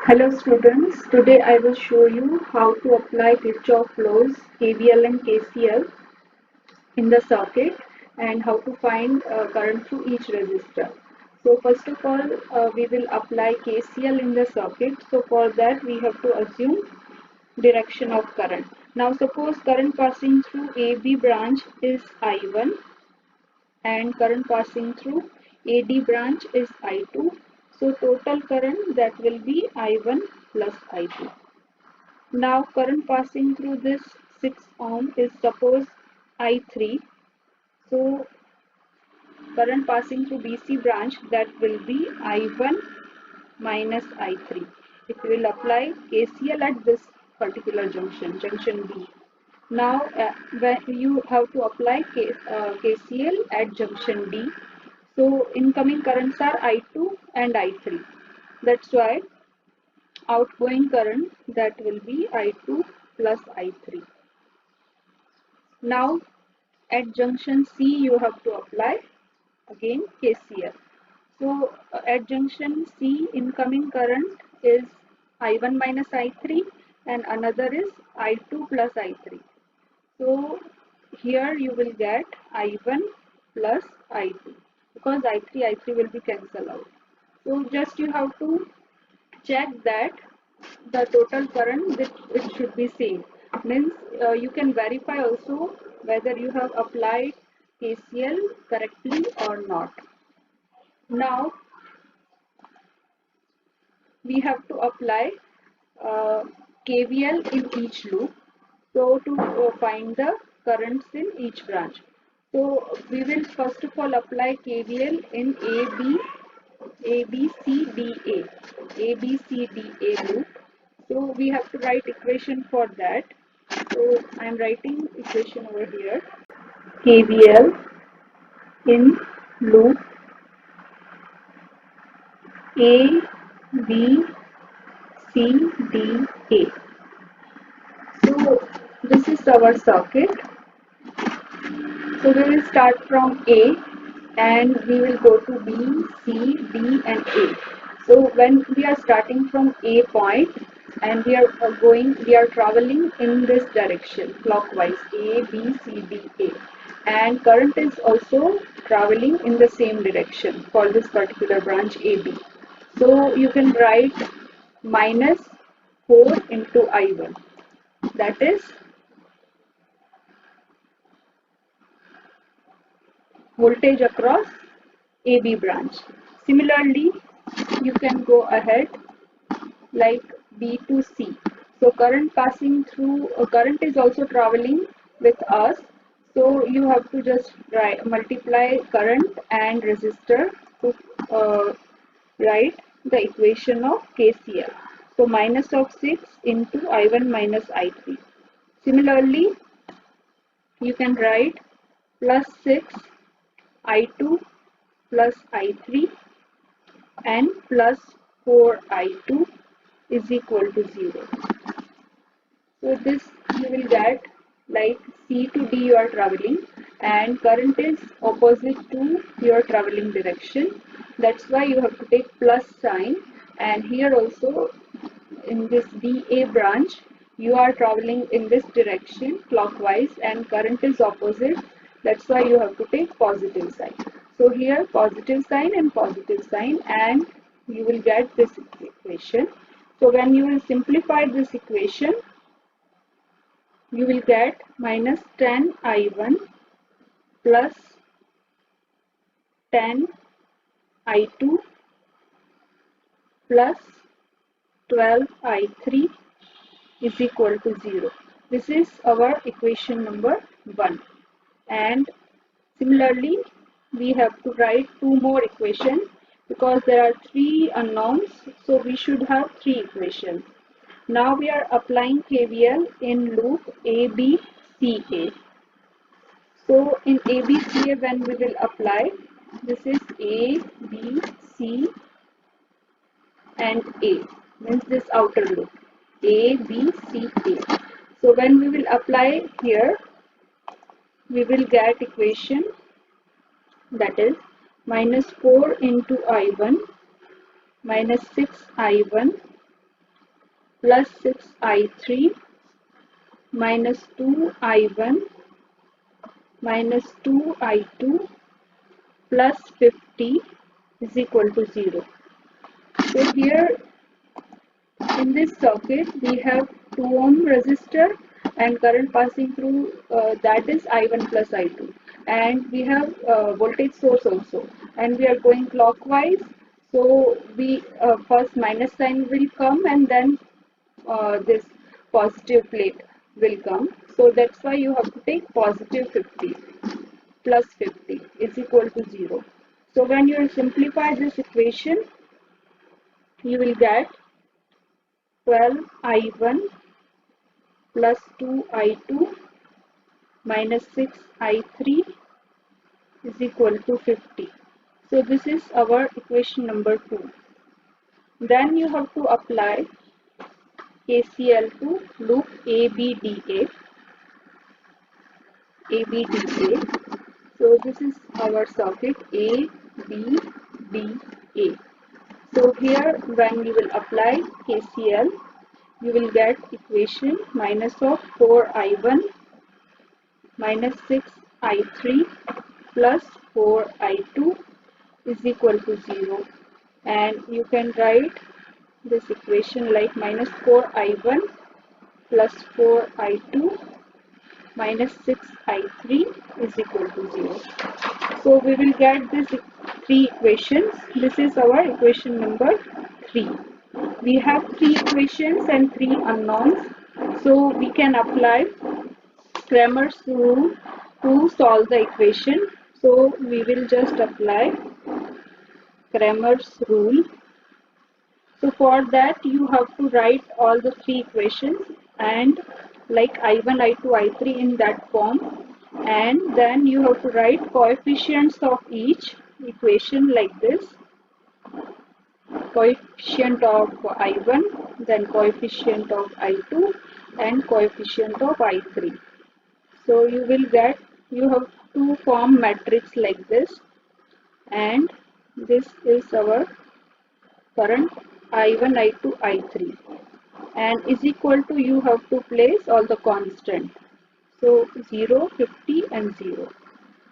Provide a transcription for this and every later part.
Hello students, today I will show you how to apply Kirchhoff laws KVL and KCL in the circuit and how to find current through each resistor. So first of all, we will apply KCL in the circuit. So for that we have to assume direction of current. Now suppose current passing through AB branch is I1 and current passing through AD branch is I2. So total current that will be I1 plus I2. Now current passing through this 6 ohm is suppose I3. So current passing through BC branch that will be I1 minus I3. It will apply KCL at this particular junction, junction B. Now when you have to apply KCL at junction D. So incoming currents are I2 and I3. That's why outgoing current that will be I2 plus I3. Now at junction C you have to apply again KCL. So at junction C incoming current is I1 minus I3 and another is I2 plus I3. So here you will get I1 plus I2 because I3 will be cancelled out. So just you have to check that the total current that it should be same. Means you can verify also whether you have applied KCL correctly or not. Now we have to apply KVL in each loop. So to find the currents in each branch. So we will first of all apply KVL in ABCDA loop. So we have to write equation for that. So I am writing equation over here. KVL in loop A, B, C, D, A. So this is our circuit. So we will start from A and we will go to B, C, D and A. So when we are starting from A point and we are traveling in this direction clockwise A, B, C, D, A, and current is also traveling in the same direction for this particular branch AB. So you can write minus 4 into I1, that is voltage across AB branch. Similarly, you can go ahead like B to C. So current passing through, current is also traveling with us. So you have to just multiply current and resistor to write the equation of KCL. So minus of 6 into I1 minus I3. Similarly, you can write plus 6 I2 plus I3 and plus 4I2 is equal to 0. So this you will get like C to D you are traveling and current is opposite to your traveling direction. That's why you have to take plus sign, and here also in this DA branch you are traveling in this direction clockwise and current is opposite. That's why you have to take positive sign. So here positive sign and you will get this equation. So when you will simplify this equation, you will get minus 10 I1 plus 10 I2 plus 12 I3 is equal to 0. This is our equation number 1. And similarly, we have to write 2 more equations because there are 3 unknowns. So we should have 3 equations. Now we are applying KVL in loop ABCA. So in ABCA when we will apply, this is A, B, C and A, means this outer loop A, B, C, A. So when we will apply here, we will get equation that is minus 4 into I1 minus 6 I1 plus 6i3 minus 2i1 minus 2i2 plus 50 is equal to 0. So here in this circuit we have 2 ohm resistor and current passing through that is I1 plus I2, and we have voltage source also, and we are going clockwise. So we first minus sign will come and then this positive plate will come. So that's why you have to take positive 50 plus 50 is equal to 0. So when you simplify this equation, you will get 12i1 plus 2i2 minus 6i3 is equal to 50. So this is our equation number 2. Then you have to apply KCL to loop ABDA. So this is our circuit ABDA. So here when you will apply KCL, you will get equation minus of 4i1 minus 6i3 plus 4i2 is equal to 0, and you can write this equation like minus 4i1 plus 4i2 minus 6i3 is equal to 0. So we will get this 3 equations. This is our equation number 3. We have 3 equations and 3 unknowns, so we can apply Cramer's rule to solve the equation. So we will just apply Cramer's rule. So for that you have to write all the 3 equations and like I1, I2, I3 in that form, and then you have to write coefficients of each equation like this. Coefficient of I1, then coefficient of I2 and coefficient of I3. So you will get, you have to form matrix like this, and this is our current I1, I2, I3, and is equal to, you have to place all the constant. So 0, 50 and 0.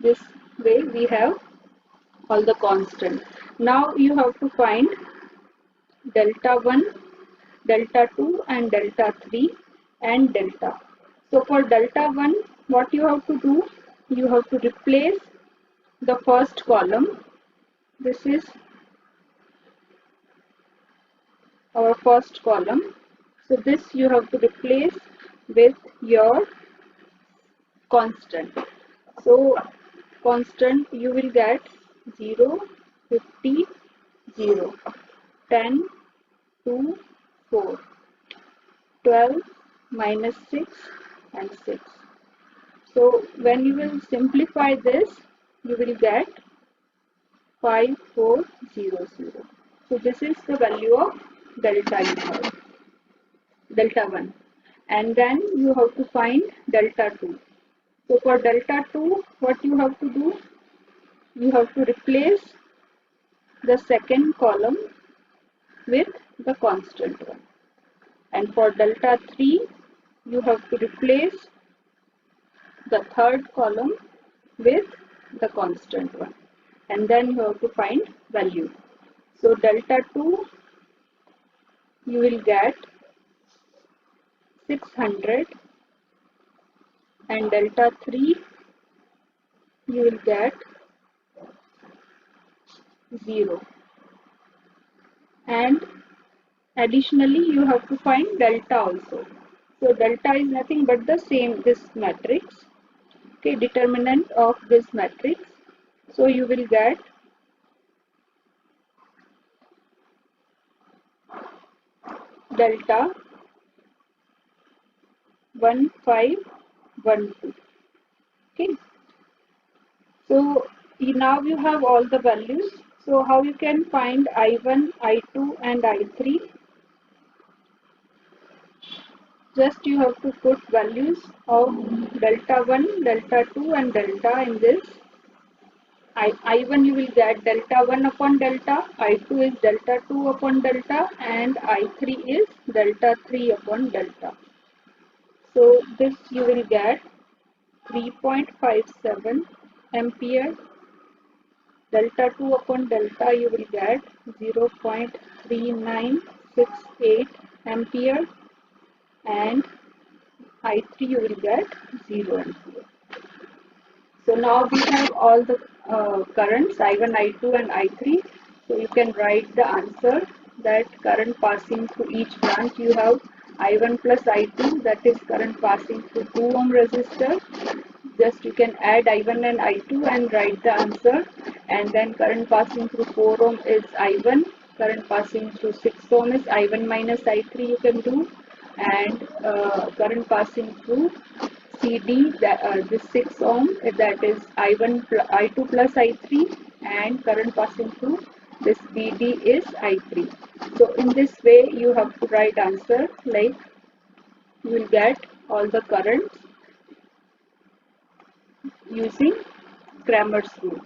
This way we have all the constant. Now you have to find delta 1, delta 2 and delta 3 and delta. So for delta 1, what you have to do, you have to replace the first column. This is our first column. So this you have to replace with your constant. So constant you will get 0, 50, 0, 10, 2, 4, 12, minus 6 and 6. So when you will simplify this, you will get 5400. So this is the value of delta you have, delta 1. And then you have to find delta 2. So for delta 2, what you have to do? You have to replace the second column with the constant one. And for delta 3, you have to replace the third column with the constant one. And then you have to find value. So delta 2, you will get 600, and delta 3, you will get 0. And additionally, you have to find delta also. So delta is nothing but the same, this matrix, okay, determinant of this matrix. So you will get delta 1512. Okay. So now you have all the values. So how you can find I1, I2 and I3? Just you have to put values of delta 1, delta 2 and delta in this I1 you will get delta 1 upon delta, I2 is delta 2 upon delta, and I3 is delta 3 upon delta. So this you will get 3.57 ampere, delta 2 upon delta you will get 0.3968 ampere, and I3 you will get 0 ampere. So now we have all the currents I1, I2 and I3. So you can write the answer that current passing through each branch you have I1 plus I2, that is current passing through 2 ohm resistor. Just you can add I1 and I2 and write the answer, and then current passing through 4 ohm is I1, current passing through 6 ohm is I1 minus I3 you can do, and current passing through CD, that this 6 ohm, that is I1 I2 plus I3, and current passing through this BD is I3. So in this way you have to write answer, like you will get all the currents using Cramer's rule.